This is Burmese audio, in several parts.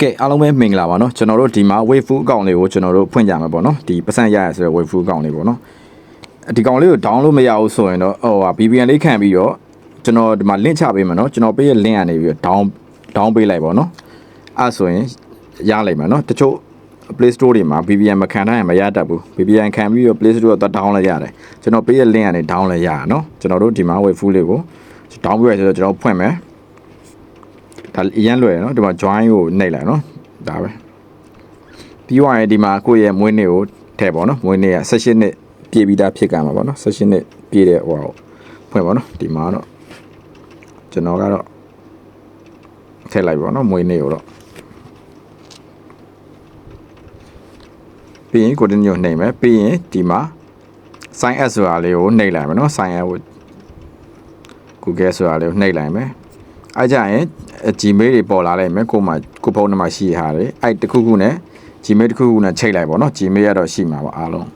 ကဲအားလုံးပဲမင်္ဂလာပါเนาะကျွန်တော်တို့ဒီမှာ wave full အကောင့်လေးကိုကျွန်တော်တို့ဖွင့်ကြမှာပေါ့เนาะဒီပတ်စံရရဆိုတဲ့ wave full အကောင့်လေးပေါ့เนาะဒီကောင်လေးကို download မရဘူးဆိုရင်တော့ဟိုဟာ VPN လေးခံပြီးတော့ကျွန်တော်ဒီမှာ link ချပေးမှာเนาะကျွန်တော်ပေးရဲ့ link ကနေပြီးတော့ down ပေးလိုက်ပေါ့เนาะအဲ့ဆိုရင်ရလိုက်မှာเนาะတချို့ Play Store တွေမှာ VPN မခံထားရင်မရတတ်ဘူး VPN ခံပြီးတော့ Play Store တော့ down လိုက်ရတယ်ကျွန်တော်ပေးရဲ့ link ကနေ down လိုက်ရတာเนาะကျွန်တော်တို့ဒီမှာ wave full လေးကို down ပြီးရဆိုတော့ကျွန်တော်ဖွင့်မယ်ဒါအရင်လွယ်เนาะဒီမှာ join ကိုနှိပ်လိုက်เนาะဒါပဲပြီးသွားရင်ဒီမှာကိုယ့်ရဲ့မွေးနေ့ကိုထည့်ပေါ့နော်မွေးနေ့က16နှစ်ပြည့်ပြီးသားဖြစ်ကြမှာပေါ့နော်16နှစ်ပြည့်တဲ့ဟိုဖွင့်ပေါ့နော်ဒီမှာတော့ကျွန်တော်ကတော့ထည့်လိုက်ပေါ့နော်မွေးနေ့ကိုတော့ပြီးရင် continue နှိပ်မယ်ပြီးရင်ဒီမှာ sign up ဆိုတာလေးကိုနှိပ်လိုက်မယ်နော် sign up ကို Google ဆိုတာလေးကိုနှိပ်လိုက်မယ်အဲ့ကြရင် Gmail တွေပေါ်လာလိုက်မယ်ကိုဖုန်းနံပါတ်ရှိဟာတွေအဲ့တခုခုနဲ့Gmail တစ်ခုခုနဲ့ချိန်လိုက်ပေါ့နော် Gmail ရတော့ရှိမှာပါအားလုံး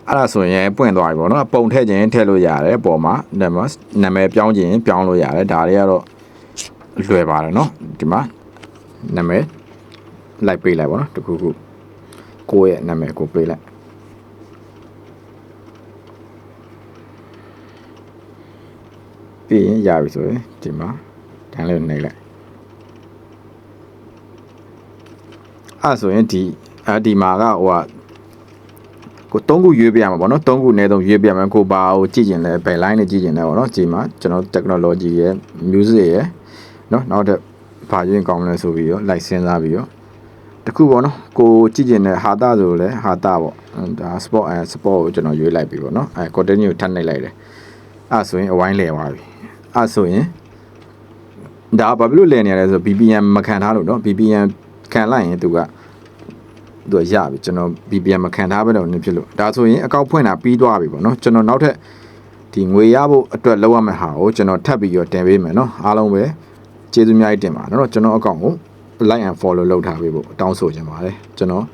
အဲ့ဒါဆိုရင်ပွင့်သွားပြီပေါ့နော်ပုံထည့်ခြင်းထည့်လို့ရတယ်အပေါ်မှာနာမည်ပြောင်းခြင်းပြောင်းလို့ရတယ်ဒါတွေကတော့လွယ်ပါတယ်နော်ဒီမှာနာမည်လိုက်ပေးလိုက်ပေါ့နော်တခုခုကိုယ့်ရဲ့နာမည်ကိုပေးလိုက်ပြီးရင်ရပြီဆိုရင်ဒီမှာတန်းလေးနှိပ်လိုက်အဲ့ဆိုရင်ဒီမှာကဟိုကို3ခုရွေးပြရမှာပေါ့နော်3ခုအနည်းဆုံးရွေးပြရမှာကိုဘာကိုကြည့်ကျင်လဲဘယ် line နဲ့ကြည့်ကျင်လဲပေါ့နော်ဒီမှာကျွန်တော် technology ရဲ့ music ရဲ့နော်နောက်တစ်ဘာရွေးကောင်းလဲဆိုပြီးတော့ like စဉ်းစားပြီးတော့တခုပေါ့နော်ကိုကြည့်ကျင်တဲ့ဟာတာဆိုလဲဟာတာပေါ့ဒါ sport ကိုကျွန်တော်ရွေးလိုက်ပြီပေါ့နော်အဲ continue ကိုထပ်နှိပ်လိုက်တယ်အဲ့ဆိုရင်အဝိုင်းလဲသွားပြီအဲ့ဆိုရင်ဒါဘာဖြစ်လို့လဲနေရလဲဆို VPN မခံထားလို့เนาะ VPN ခံလိုက်ရင်သူရပြီကျွန်တော် VPN မခံထားဘဲတော့နေဖြစ်လို့ဒါဆိုရင်အကောင့်ဖွင့်တာပြီးသွားပြီပေါ့เนาะကျွန်တော်နောက်ထပ်ဒီငွေရဖို့အတွက်လောက်ရမယ့်ဟာကိုကျွန်တော်ထပ်ပြီးတော့တင်ပေးမယ်เนาะအားလုံးပဲကျေးဇူးများကြီးတင်ပါเนาะကျွန်တော်အကောင့်ကို like and follow လုပ်ထားပေးဖို့တောင်းဆိုချင်ပါတယ်ကျွန်တော်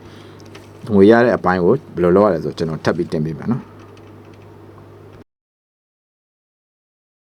ငွေရတဲ့အပိုင်းကိုဘယ်လိုလုပ်ရလဲဆိုကျွန်တော်ထပ်ပြီးတင်ပေးမယ်เนาะ